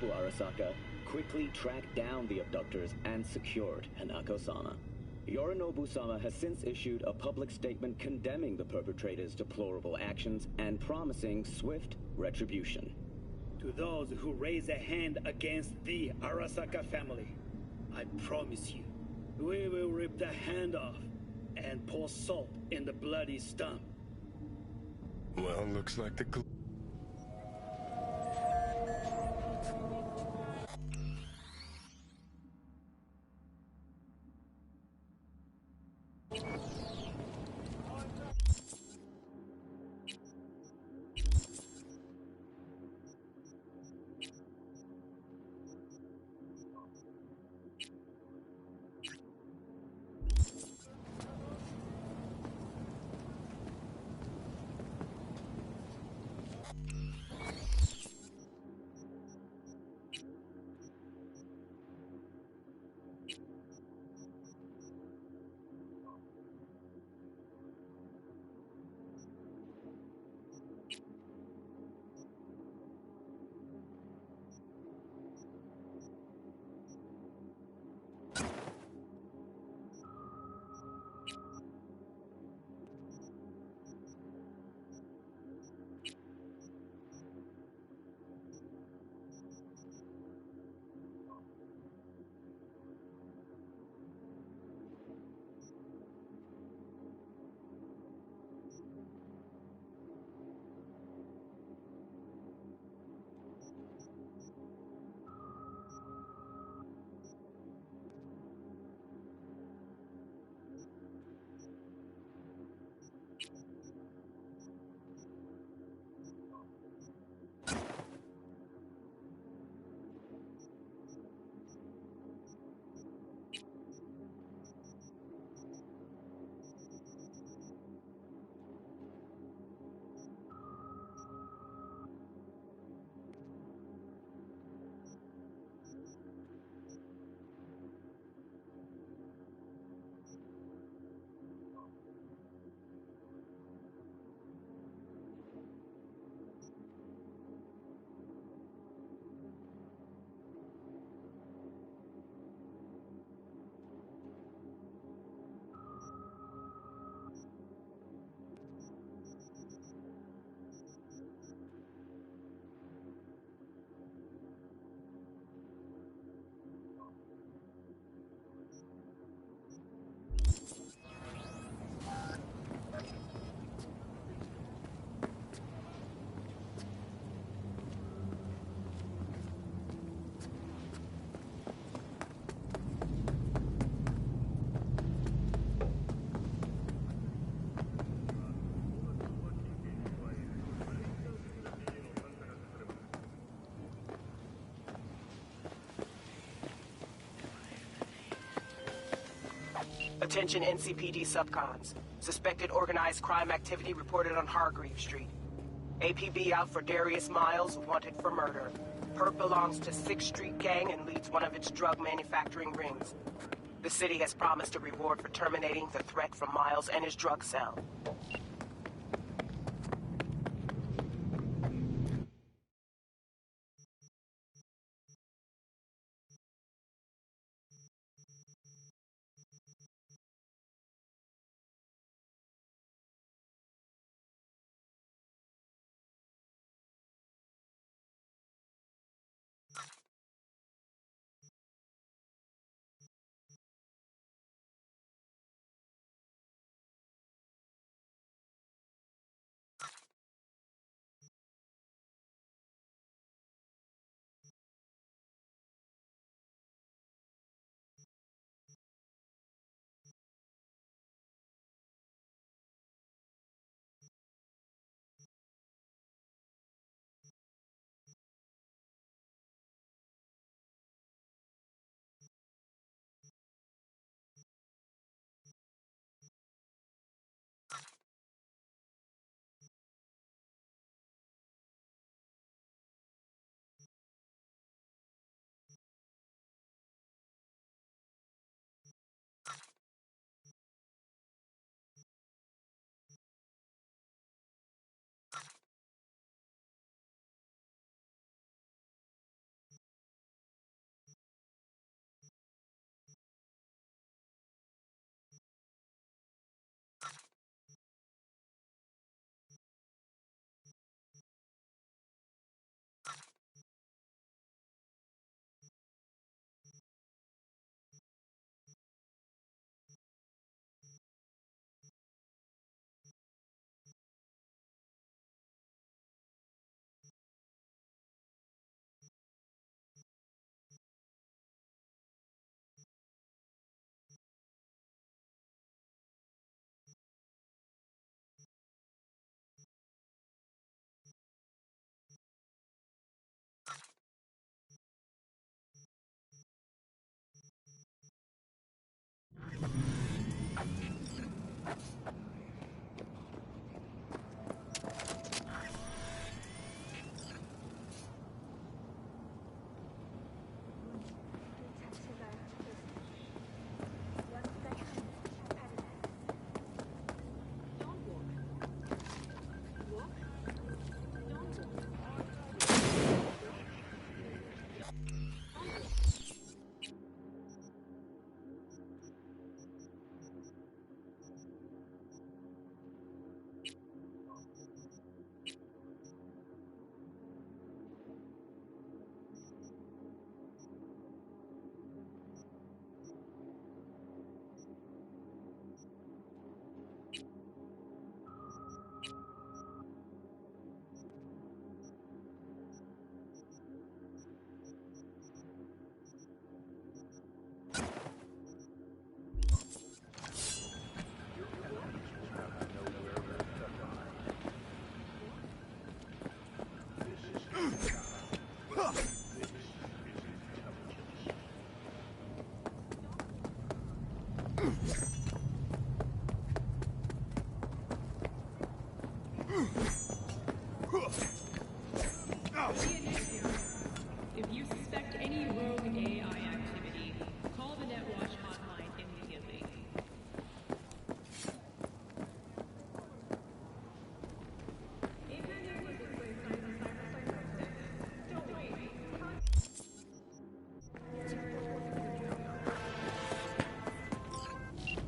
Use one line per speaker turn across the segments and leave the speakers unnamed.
Arasaka quickly tracked down the abductors and secured Hanako-sama. Yorinobu-sama has since issued a public statement condemning the perpetrators' deplorable actions and promising swift retribution.
To those who raise a hand against the Arasaka family, I promise you, we will rip the hand off and pour salt in the bloody stump.
Well, looks like the
Attention NCPD subcons. Suspected organized crime activity reported on Hargreave Street. APB out for Darius Miles, wanted for murder. Perp belongs to 6th Street Gang and leads one of its drug manufacturing rings. The city has promised a reward for terminating the threat from Miles and his drug cell.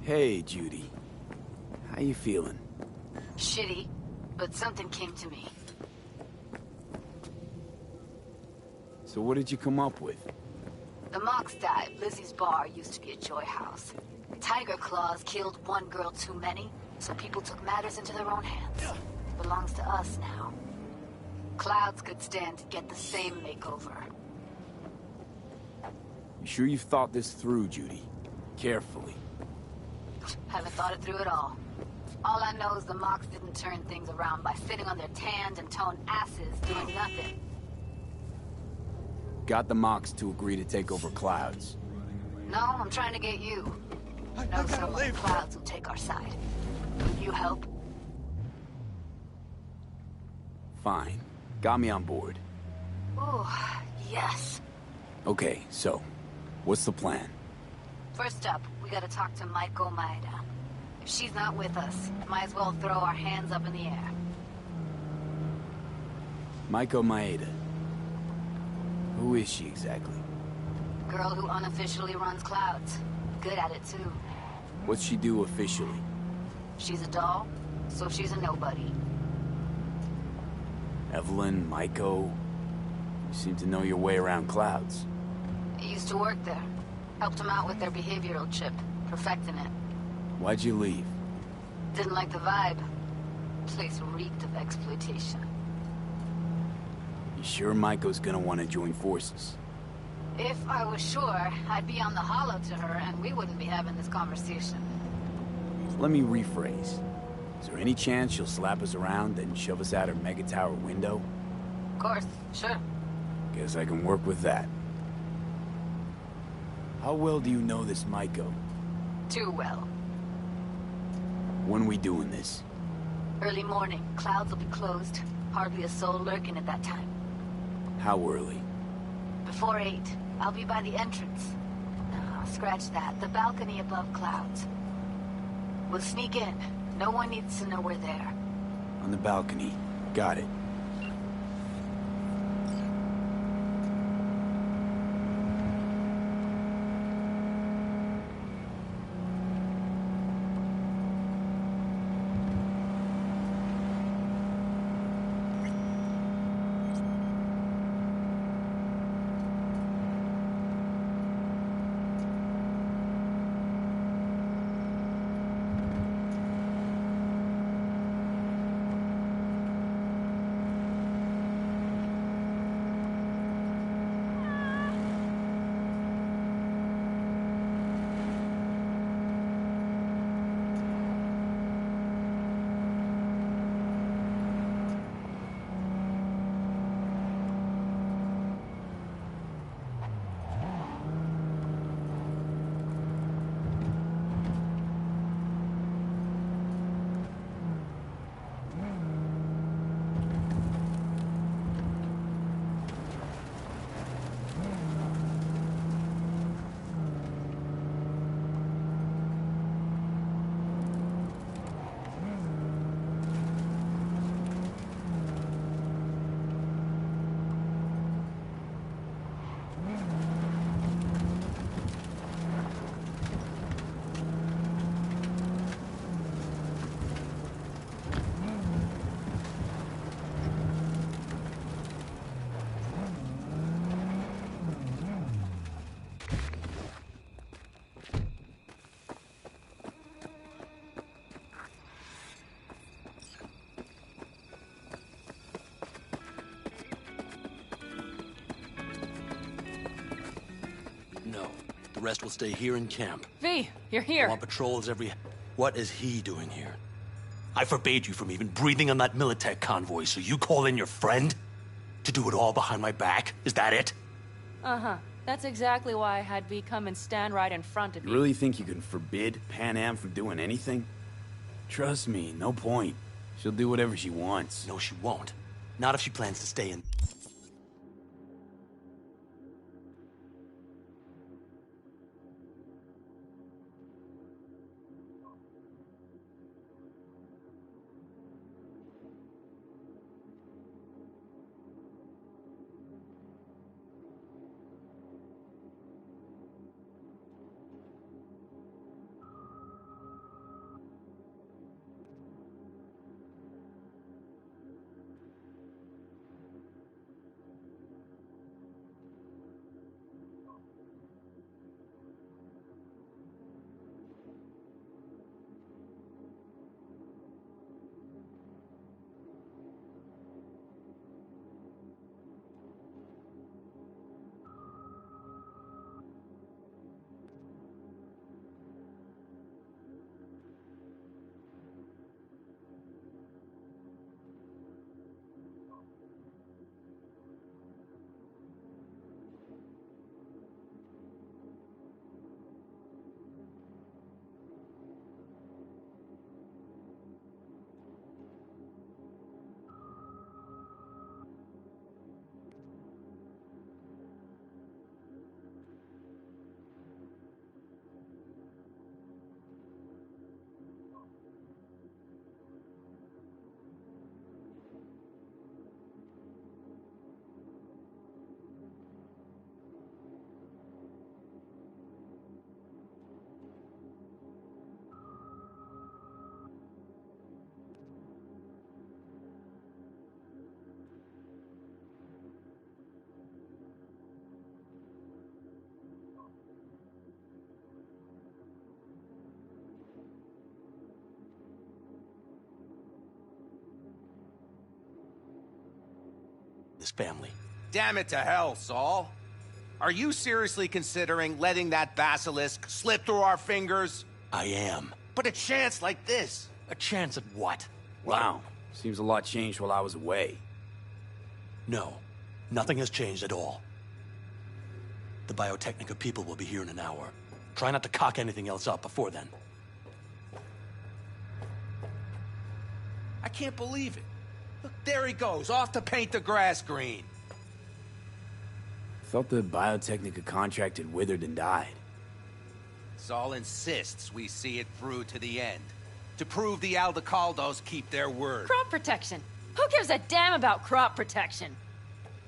Hey, Judy. How you feeling?
Shitty, but something came to me.
So what did you come up with?
The Mox died. Lizzie's bar used to be a joy house. Tiger Claws killed one girl too many, so people took matters into their own hands. It belongs to us now. Clouds could stand to get the same makeover.
You sure you've thought this through, Judy? Carefully.
Haven't thought it through at all. All I know is the Mox didn't turn things around by sitting on their tanned and toned asses doing nothing.
Got the Mox to agree to take over Clouds.
No, I'm trying to get you. No, someone Clouds will take our side. Will you help?
Fine. Got me on board.
Ooh, yes.
Okay, so, what's the plan?
First up, we gotta talk to Maiko Maeda. If she's not with us, might as well throw our hands up in the air.
Maiko Maeda. Who is she exactly?
Girl who unofficially runs Clouds. Good at it, too.
What's she do officially?
She's a doll, so she's a nobody.
Evelyn, Maiko... You seem to know your way around Clouds.
I used to work there. Helped them out with their behavioral chip, perfecting it.
Why'd you leave?
Didn't like the vibe. Place reeked of exploitation.
You sure Maiko's gonna want to join forces?
If I was sure, I'd be on the hollow to her and we wouldn't be having this conversation.
Let me rephrase. Is there any chance she'll slap us around and shove us out her mega tower window?
Of course, sure.
Guess I can work with that. How well do you know this Maiko?
Too well.
When we doing this?
Early morning, Clouds will be closed. Hardly a soul lurking at that time.
How early?
Before 8, I'll be by the entrance. No, scratch that. The balcony above Clouds. We'll sneak in. No one needs to know we're there.
On the balcony. Got it.
No. The rest will stay here in camp.
V, you're
I
here.
want patrols every... What is he doing here? I forbade you from even breathing on that Militech convoy, so you call in your friend? To do it all behind my back? Is that it?
Uh-huh. That's exactly why I had V come and stand right in front of
You
you.
really think you can forbid Pan Am from doing anything? Trust me, no point. She'll do whatever she wants.
No, she won't. Not if she plans to stay in... this family.
Damn it to hell, Saul. Are you seriously considering letting that basilisk slip through our fingers?
I am.
But a chance like this.
A chance at what?
Wow. Seems a lot changed while I was away.
No. Nothing has changed at all. The Biotechnica people will be here in an hour. Try not to cock anything else up before then.
I can't believe it. Look, there he goes, off to paint the grass green.
Thought the Biotechnica contract had withered and died.
Saul insists we see it through to the end. To prove the Aldecaldos keep their word.
Crop protection. Who gives a damn about crop protection?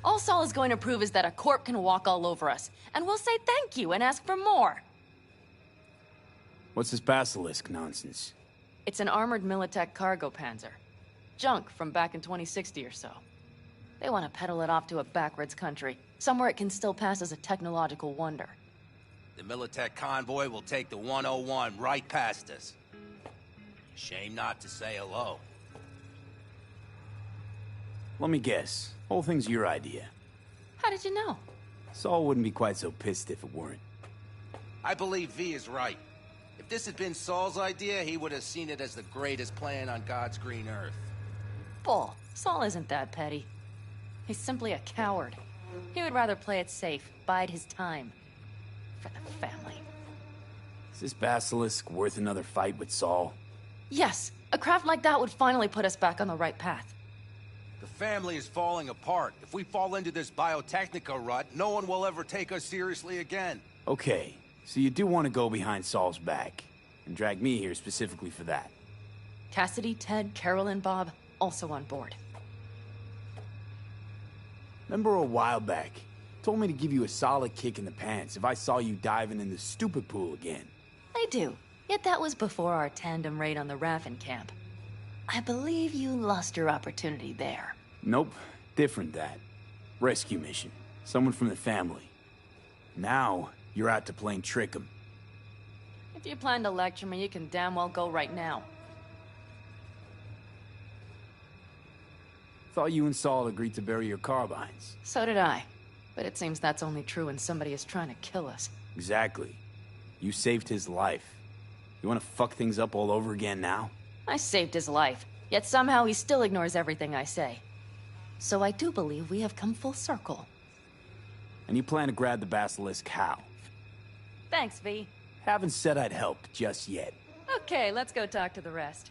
All Saul is going to prove is that a corp can walk all over us, and we'll say thank you and ask for more.
What's this basilisk nonsense?
It's an armored Militech cargo panzer. Junk from back in 2060 or so. They want to peddle it off to a backwards country, somewhere it can still pass as a technological wonder.
The Militech convoy will take the 101 right past us. Shame not to say hello.
Let me guess. Whole thing's your idea.
How did you know?
Saul wouldn't be quite so pissed if it weren't.
I believe V is right. If this had been Saul's idea, he would have seen it as the greatest plan on God's green earth.
Bull. Saul isn't that petty. He's simply a coward. He would rather play it safe, bide his time. For the family.
Is this basilisk worth another fight with Saul?
Yes, a craft like that would finally put us back on the right path.
The family is falling apart. If we fall into this Biotechnica rut, no one will ever take us seriously again.
Okay, so you do want to go behind Saul's back, and drag me here specifically for that.
Cassidy, Ted, Carol, and Bob, also on board.
Remember a while back, told me to give you a solid kick in the pants if I saw you diving in the stupid pool again.
I do. Yet that was before our tandem raid on the Raffin camp. I believe you lost your opportunity there.
Nope. Different that. Rescue mission. Someone from the family. Now, you're out to plain trick 'em.
If you plan to lecture me, you can damn well go right now.
Thought you and Saul agreed to bury your carbines.
So did I. But it seems that's only true when somebody is trying to kill us.
Exactly. You saved his life. You want to fuck things up all over again now?
I saved his life, yet somehow he still ignores everything I say. So I do believe we have come full circle.
And you plan to grab the basilisk how?
Thanks, V.
Haven't said I'd help just yet.
Okay, let's go talk to the rest.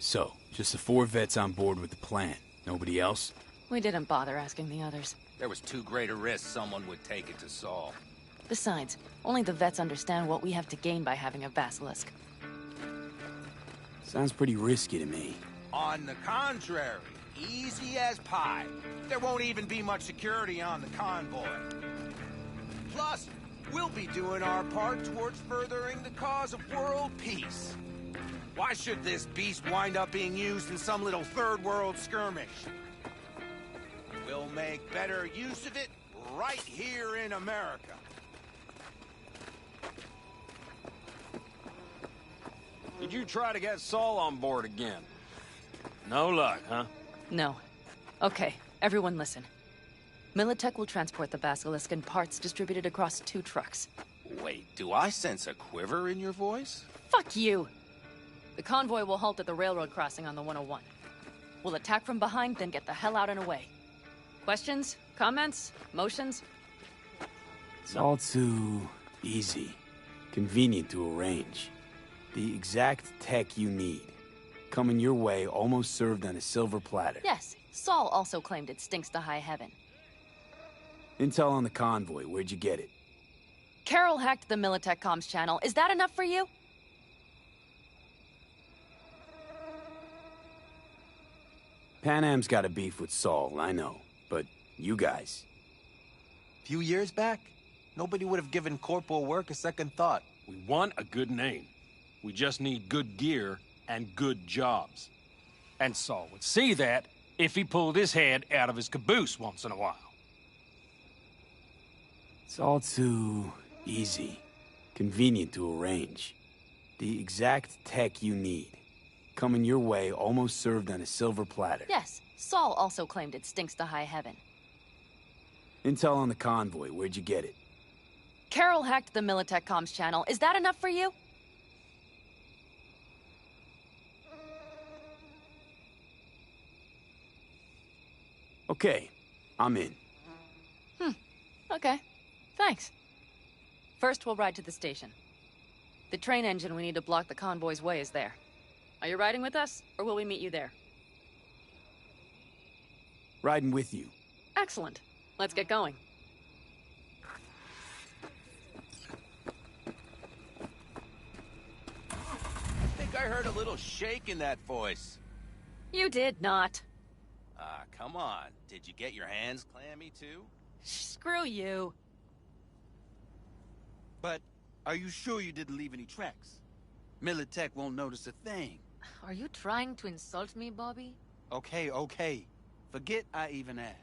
So, just the 4 vets on board with the plan. Nobody else?
We didn't bother asking the others.
There was too great a risk someone would take it to Saul.
Besides, only the vets understand what we have to gain by having a basilisk.
Sounds pretty risky to me.
On the contrary, easy as pie. There won't even be much security on the convoy. Plus, we'll be doing our part towards furthering the cause of world peace. Why should this beast wind up being used in some little third world skirmish? We'll make better use of it right here in America.
Did you try to get Saul on board again? No luck, huh?
No. Okay, everyone listen. Militech will transport the basilisk in parts distributed across 2 trucks.
Wait, do I sense a quiver in your voice?
Fuck you! The convoy will halt at the railroad crossing on the 101. We'll attack from behind, then get the hell out and away. Questions? Comments? Motions?
It's all too easy. Convenient to arrange. The exact tech you need. Coming your way, almost served on a silver platter.
Yes, Saul also claimed it stinks to high heaven.
Intel on the convoy, where'd you get it?
Carol hacked the Militech comms channel. Is that enough for you?
Pan Am's got a beef with Saul, I know. But you guys...
Few years back, nobody would have given corporal work a second thought.
We want a good name. We just need good gear and good jobs. And Saul would see that if he pulled his head out of his caboose once in a while.
It's all too easy. Convenient to arrange. The exact tech you need. Coming your way, almost served on a silver platter.
Yes, Saul also claimed it stinks to high heaven.
Intel on the convoy, where'd you get it?
Carol hacked the Militech comms channel. Is that enough for you?
Okay, I'm in.
Okay. Thanks. First, we'll ride to the station. The train engine we need to block the convoy's way is there. Are you riding with us, or will we meet you there?
Riding with you.
Excellent. Let's get going.
I think I heard a little shake in that voice.
You did not.
Ah, come on. Did you get your hands clammy, too?
Screw you.
But are you sure you didn't leave any tracks? Militech won't notice a thing.
Are you trying to insult me, Bobby?
Okay, okay. Forget I even asked.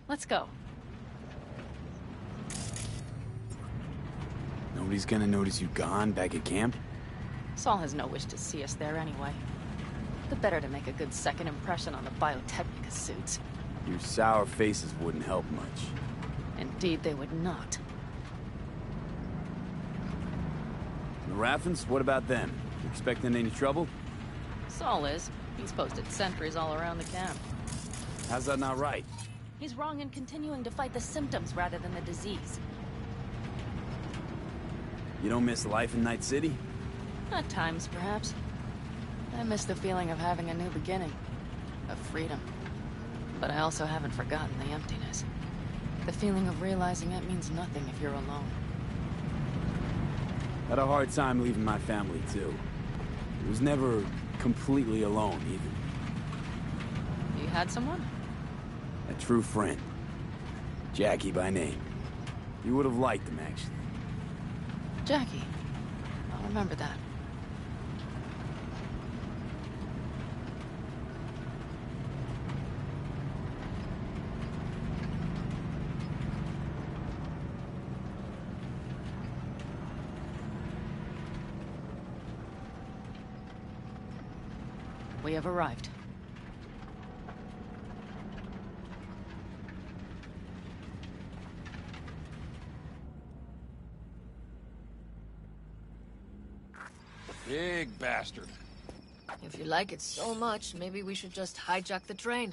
Let's go.
Nobody's gonna notice you gone back at camp?
Saul has no wish to see us there anyway. The better to make a good second impression on the Biotechnica suits.
Your sour faces wouldn't help much.
Indeed, they would not.
The Raffens, what about them? You expecting any trouble?
Saul is. He's posted sentries all around the camp.
How's that not right?
He's wrong in continuing to fight the symptoms rather than the disease.
You don't miss life in Night City?
At times, perhaps. I miss the feeling of having a new beginning. Of freedom. But I also haven't forgotten the emptiness. The feeling of realizing it means nothing if you're alone.
Had a hard time leaving my family, too. It was never completely alone, either.
You had someone?
A true friend. Jackie by name. You would have liked him, actually.
Jackie. I'll remember that. We have arrived.
Big bastard.
If you like it so much, maybe we should just hijack the train.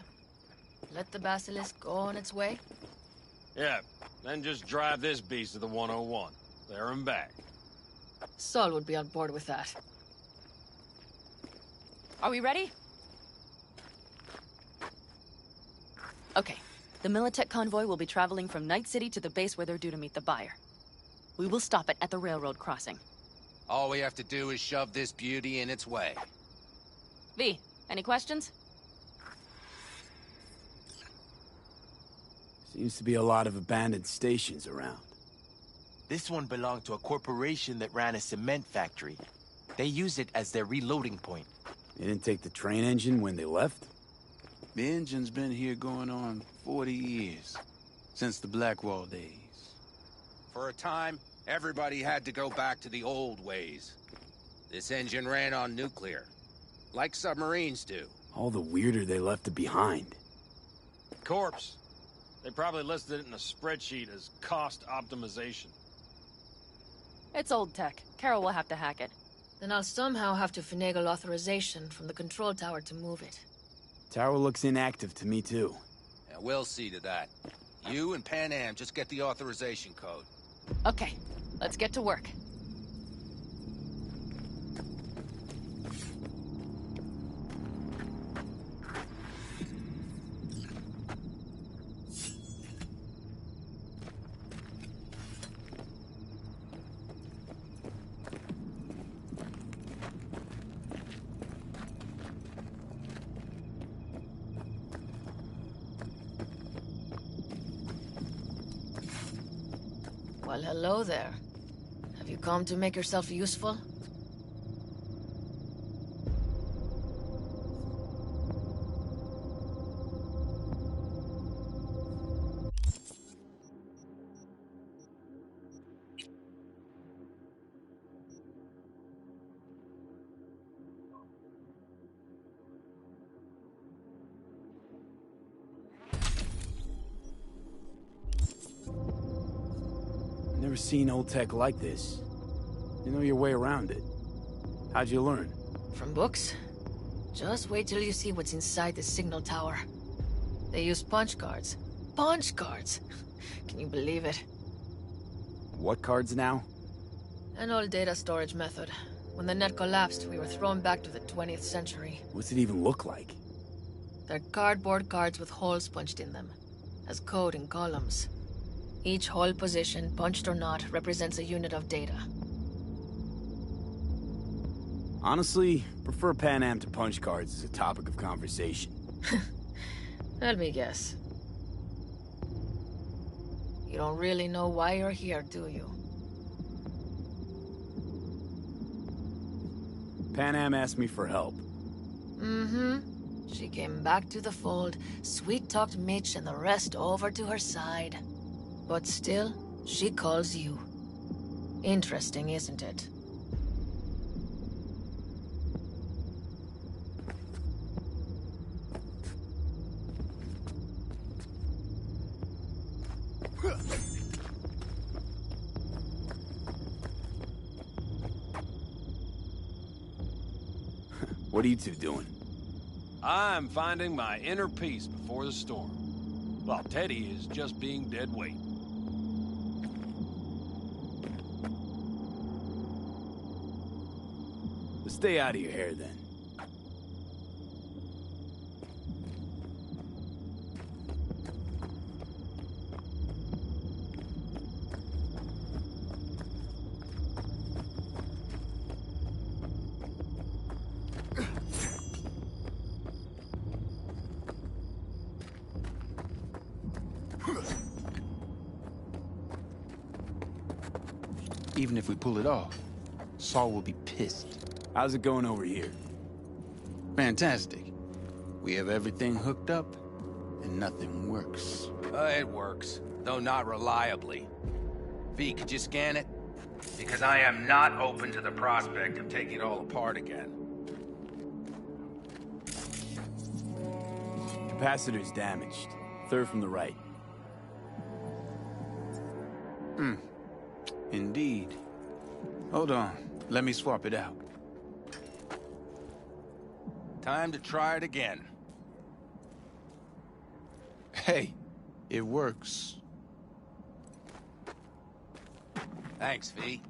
Let the Basilisk go on its way.
Yeah, then just drive this beast to the 101. There and back.
Saul would be on board with that.
Are we ready? Okay. The Militech convoy will be traveling from Night City to the base where they're due to meet the buyer. We will stop it at the railroad crossing.
All we have to do is shove this beauty in its way.
V, any questions?
Seems to be a lot of abandoned stations around.
This one belonged to a corporation that ran a cement factory. They used it as their reloading point.
They didn't take the train engine when they left?
The engine's been here going on 40 years. Since the Blackwall days.
For a time, everybody had to go back to the old ways. This engine ran on nuclear. Like submarines do.
All the weirder they left it behind.
Corpse. They probably listed it in a spreadsheet as cost optimization.
It's old tech. Carol will have to hack it.
Then I'll somehow have to finagle authorization from the control tower to move it.
Tower looks inactive to me, too.
Yeah, we'll see to that. You and Pan Am just get the authorization code.
Okay, let's get to work.
Well, hello there. Have you come to make yourself useful?
Never seen old tech like this. You know your way around it. How'd you learn?
From books? Just wait till you see what's inside the signal tower. They use punch cards. Punch cards! Can you believe it?
What cards now?
An old data storage method. When the net collapsed, we were thrown back to the 20th century.
What's it even look like?
They're cardboard cards with holes punched in them, as code in columns. Each hole position, punched or not, represents a unit of data.
Honestly, prefer Pan Am to punch cards as a topic of conversation.
Let me guess. You don't really know why you're here, do you?
Pan Am asked me for help.
Mm-hmm. She came back to the fold, sweet-talked Mitch and the rest over to her side. But still, she calls you. Interesting, isn't it?
What are you two doing?
I'm finding my inner peace before the storm, while Teddy is just being dead weight.
Let's stay out of your hair, then.
Even if we pull it off, Saul will be pissed.
How's it going over here?
Fantastic. We have everything hooked up, and nothing works.
It works, though not reliably. V, could you scan it? Because I am not open to the prospect of taking it all apart again.
Capacitor's damaged. Third from the right.
Indeed. Hold on. Let me swap it out.
Time to try it again.
Hey, it works.
Thanks, V.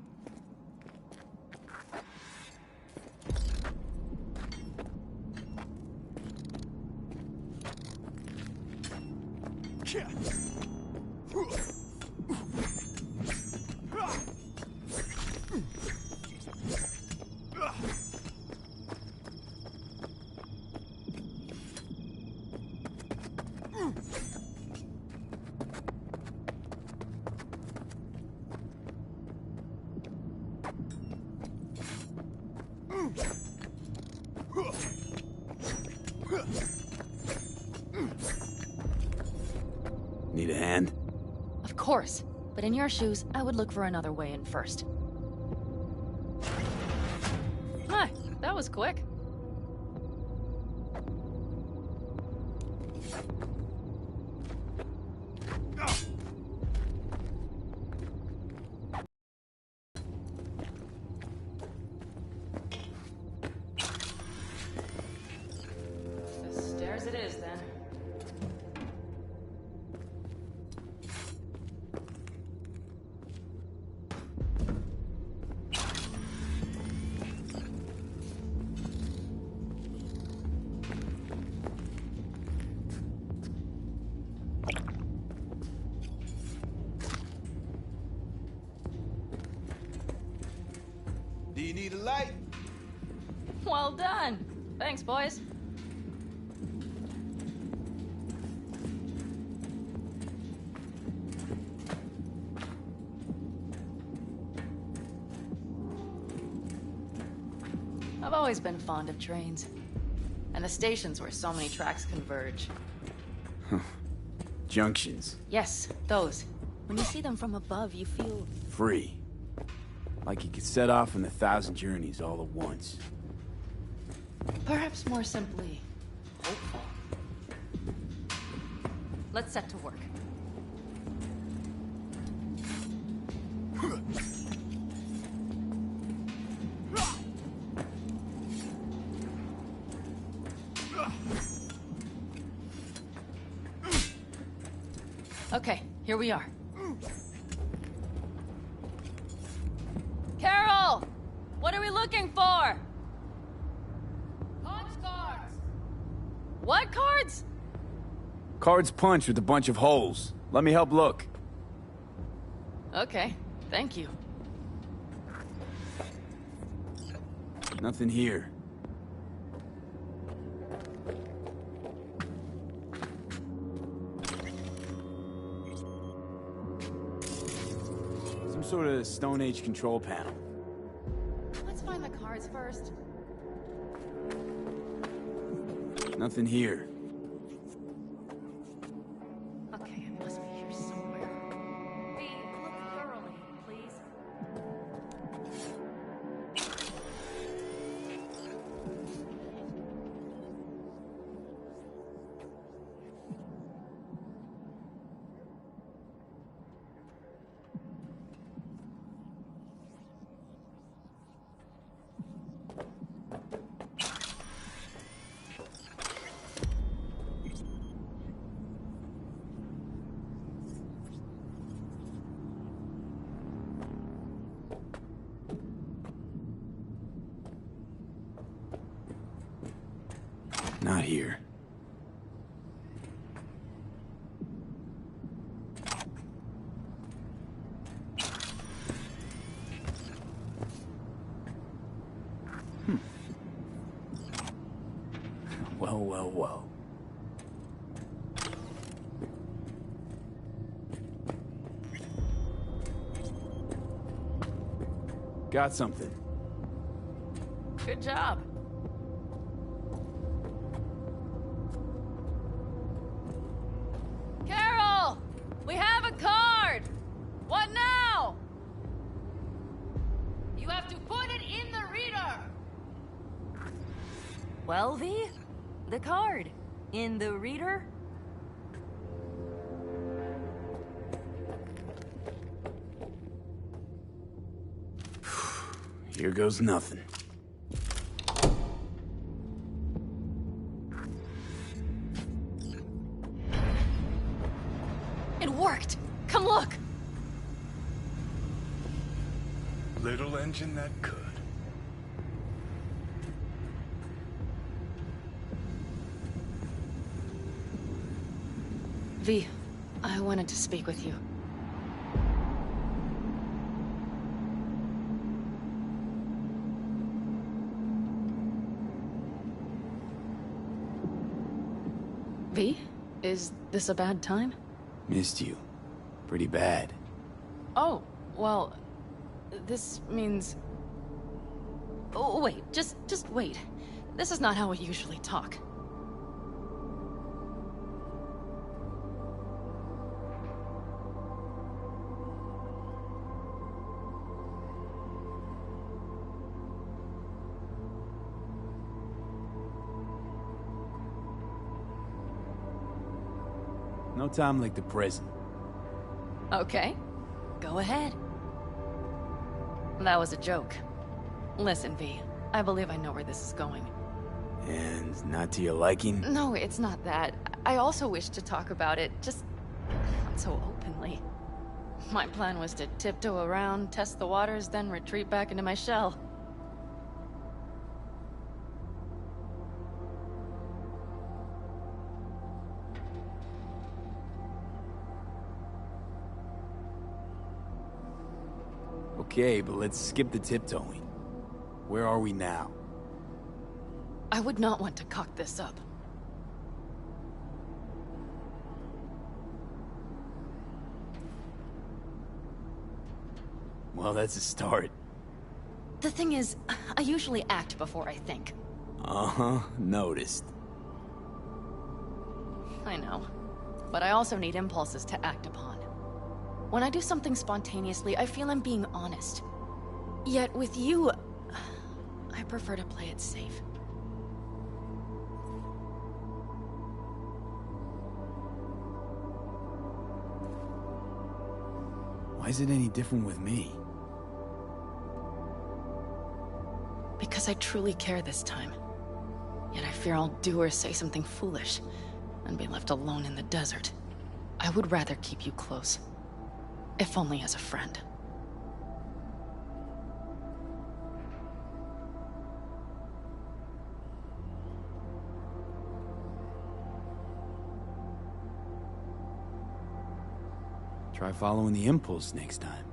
Need a hand?
Of course. But in your shoes, I would look for another way in first. My, that was quick. The stairs it is, then.
Do you need a light?
Well done. Thanks, boys. I've always been fond of trains. And the stations where so many tracks converge.
Junctions.
Yes, those. When you see them from above, you feel...
Free. Like you could set off on 1,000 journeys all at once.
Perhaps more simply, hopeful. Let's set to work. Okay, here we are. Carol! What are we looking for?
Punch cards!
What cards?
Cards punched with a bunch of holes. Let me help look.
Okay, thank you.
Nothing here. Some sort of Stone Age control panel.
Let's find the cards first.
Nothing here.
Okay, it must be here somewhere. V, look thoroughly, please.
Not here. Well, well, well. Got something.
Good job. Carol! We have a card! What now?
You have to put it in the reader!
Well, V? The card. In the reader?
Here goes nothing.
It worked! Come look!
Little engine that could.
V, I wanted to speak with you. V, is this a bad time?
Missed you. Pretty bad.
Oh, well, this means... Oh, wait, just wait. This is not how we usually talk.
No time like the present.
Okay, go ahead. That was a joke. Listen, V, I believe I know where this is going.
And not to your liking?
No, it's not that. I also wish to talk about it, just not so openly. My plan was to tiptoe around, test the waters, then retreat back into my shell.
Okay, but let's skip the tiptoeing. Where are we now?
I would not want to cock this up.
Well, that's a start.
The thing is, I usually act before I think.
Uh-huh, noticed.
I know. But I also need impulses to act upon. When I do something spontaneously, I feel I'm being honest. Yet with you, I prefer to play it safe.
Why is it any different with me?
Because I truly care this time. Yet I fear I'll do or say something foolish and be left alone in the desert. I would rather keep you close. If only as a friend.
Try following the impulse next time.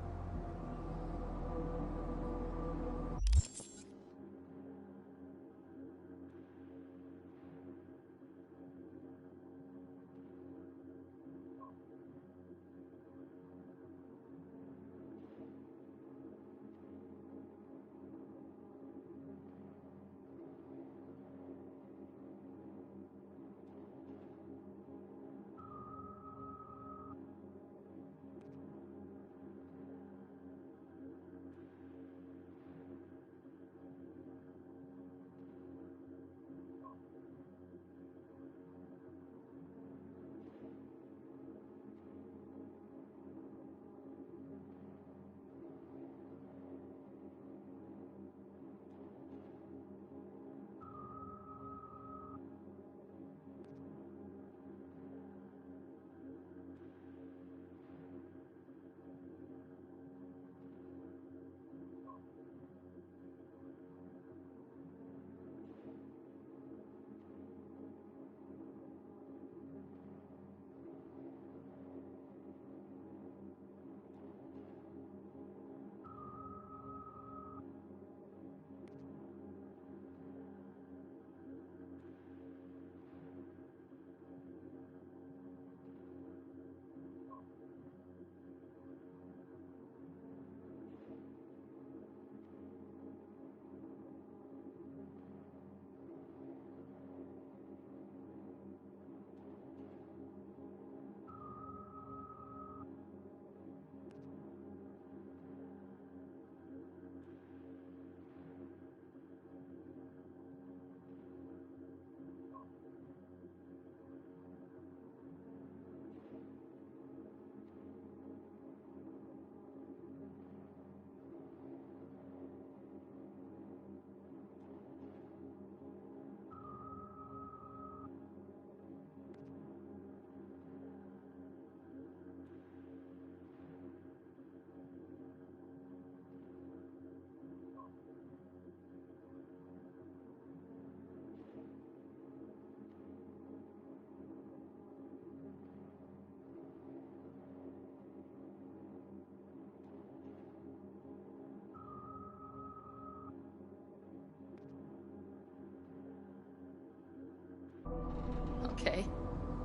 Okay.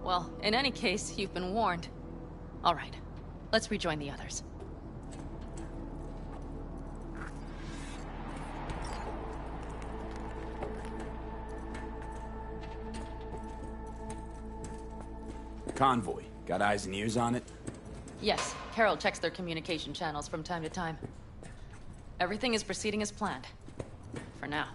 Well, in any case, you've been warned. All right. Let's rejoin the others.
Convoy. Got eyes and ears on it?
Yes, Carol checks their communication channels from time to time. Everything is proceeding as planned. For now.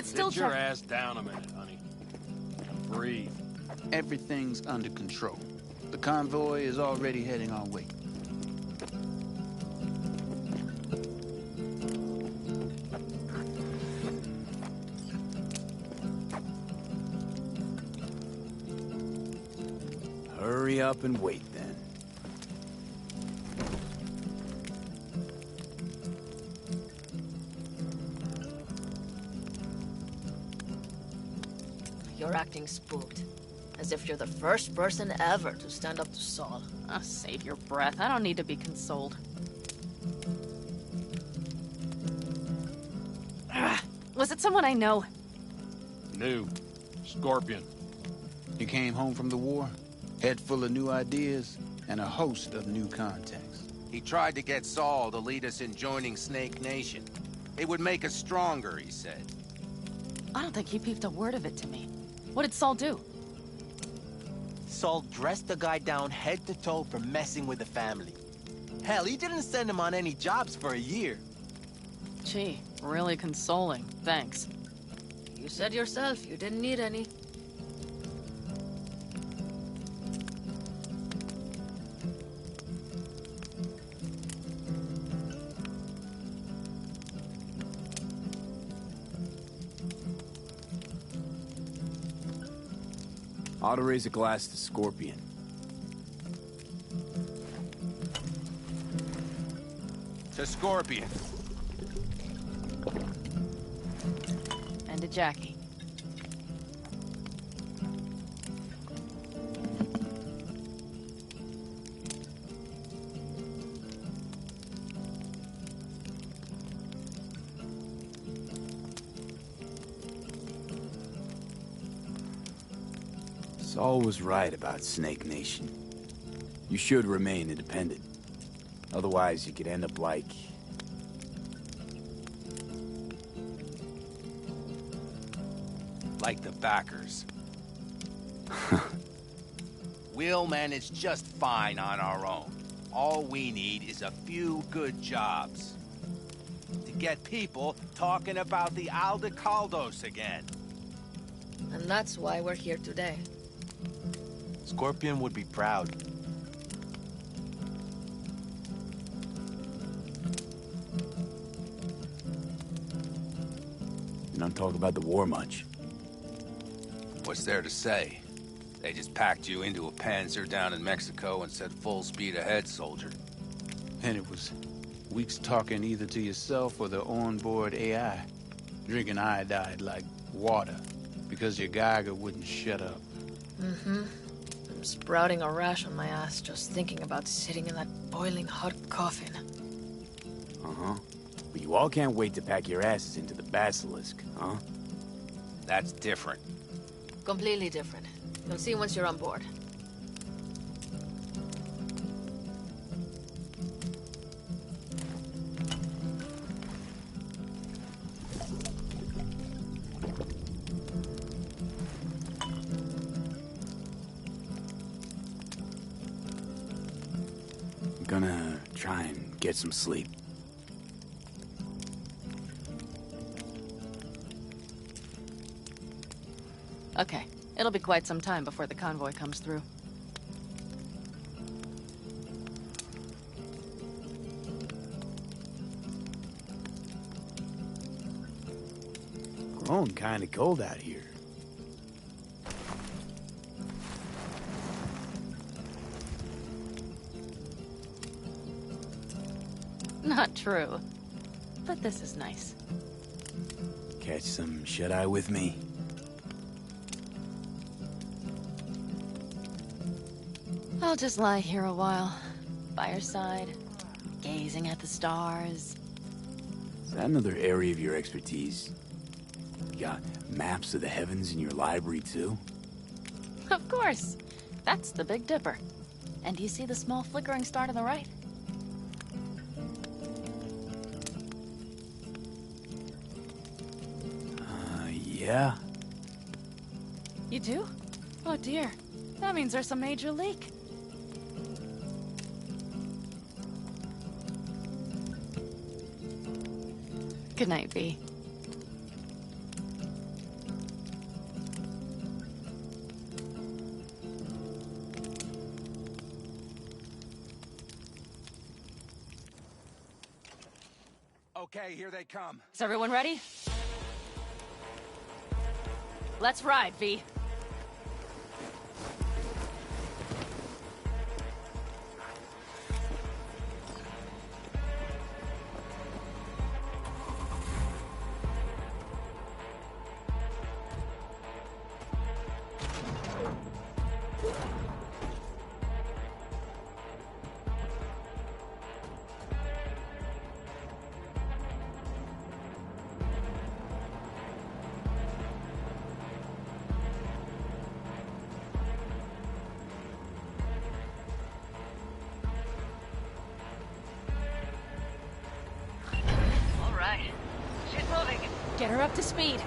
Still
Sit your ass down a minute, honey. And breathe.
Everything's under control. The convoy is already heading our way.
Hurry up and wait, then.
You're acting spooked. As if you're the first person ever to stand up to Saul.
Oh, save your breath. I don't need to be consoled. Ugh. Was it someone I know?
New. Scorpion.
You came home from the war, head full of new ideas, and a host of new contacts.
He tried to get Saul to lead us in joining Snake Nation. It would make us stronger, he said.
I don't think he peeped a word of it to me. What did Saul do?
Saul dressed the guy down head to toe for messing with the family. Hell, he didn't send him on any jobs for a year.
Gee, really consoling. Thanks.
You said yourself you didn't need any.
Ought to raise a glass to Scorpion.
To Scorpion.
And to Jackie.
Saul was right about Snake Nation. You should remain independent. Otherwise, you could end up like...
Like the backers. We'll manage just fine on our own. All we need is a few good jobs. To get people talking about the Aldecaldos again.
And that's why we're here today.
Scorpion would be proud.
You don't talk about the war much.
What's there to say? They just packed you into a Panzer down in Mexico and said full speed ahead, soldier.
And it was weeks talking either to yourself or the onboard AI. Drinking iodide like water, because your Geiger wouldn't shut up.
Mm-hmm. I'm sprouting a rash on my ass just thinking about sitting in that boiling hot coffin.
Uh-huh. But you all can't wait to pack your asses into the Basilisk, huh?
That's different.
Completely different. You'll see once you're on board.
I'm gonna try and get some sleep.
Okay, it'll be quite some time before the convoy comes through.
Growing kinda cold out here.
Not true. But this is nice.
Catch some shut-eye with me?
I'll just lie here a while, by your side, gazing at the stars.
Is that another area of your expertise? You got maps of the heavens in your library, too?
Of course. That's the Big Dipper. And do you see the small flickering star to the right?
Yeah.
You do? Oh dear. That means there's a major leak. Good night, V.
Okay, here they come.
Is everyone ready? Let's ride, V. Get her up to speed.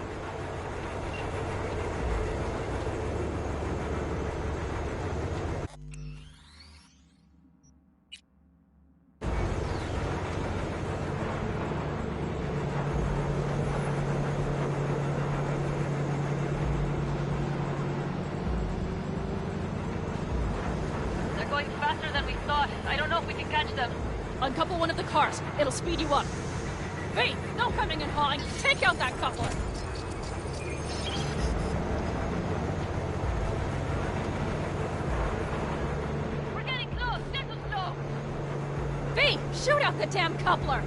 They're going faster than we thought. I don't know if we can catch them.
Uncouple one of the cars. It'll speed you up. V, no coming and hawing. Take out that coupler.
We're getting close. They're too slow.
V, shoot out the damn coupler.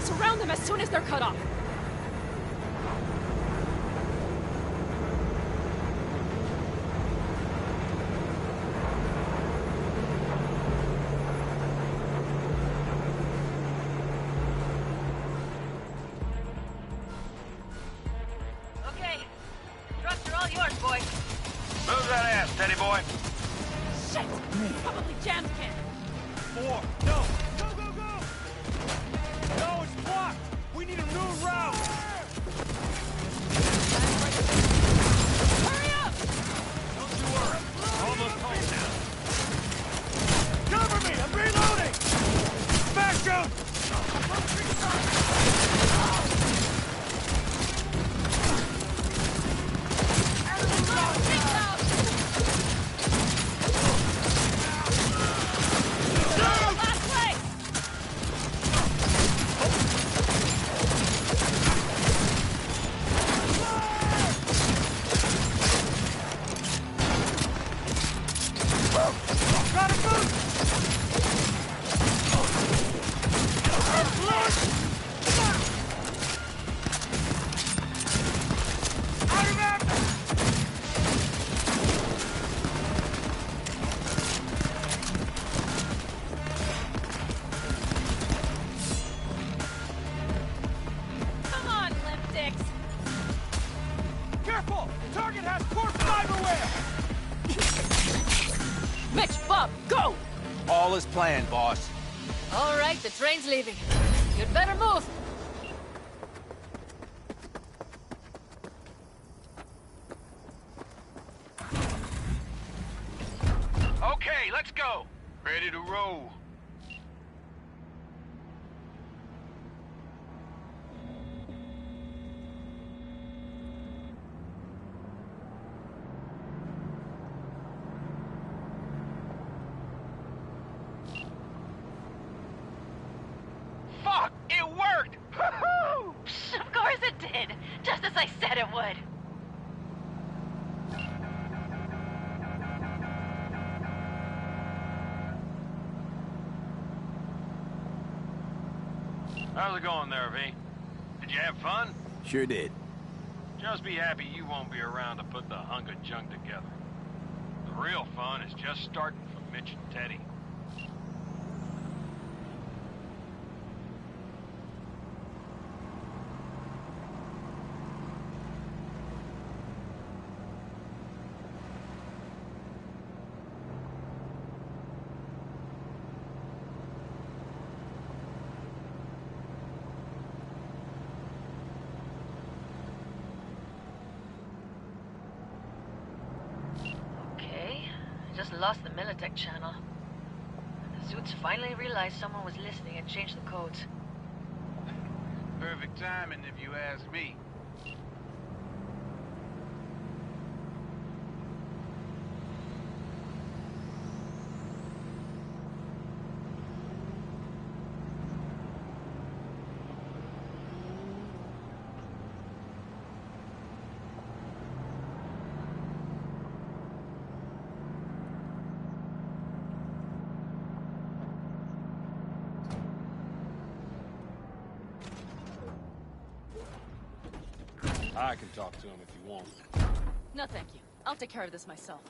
Surround them as soon as they're cut off.
Move that ass, Teddy boy.
Shit! Probably jammed him.
4. No! Go, go, go! No, it's blocked! We need a new route!
Hurry up!
Don't you worry. We're almost home now.
Cover me! I'm reloading! Back jump! Careful! The target has corpse cyberware!
Mitch, Bob, go!
All is planned, boss.
All right, the train's leaving. You'd better move.
Okay, let's go. Ready to roll. Fuck! It worked! Woohoo!
Of course it did. Just as I said it would.
How's it going there, V? Did you have fun?
Sure did.
Just be happy you won't be around to put the hunk of junk together. The real fun is just starting for Mitch and Teddy.
Just lost the Militech channel. The suits finally realized someone was listening and changed the codes.
Perfect timing, if you ask me.
I can talk to him if you want.
No, thank you. I'll take care of this myself.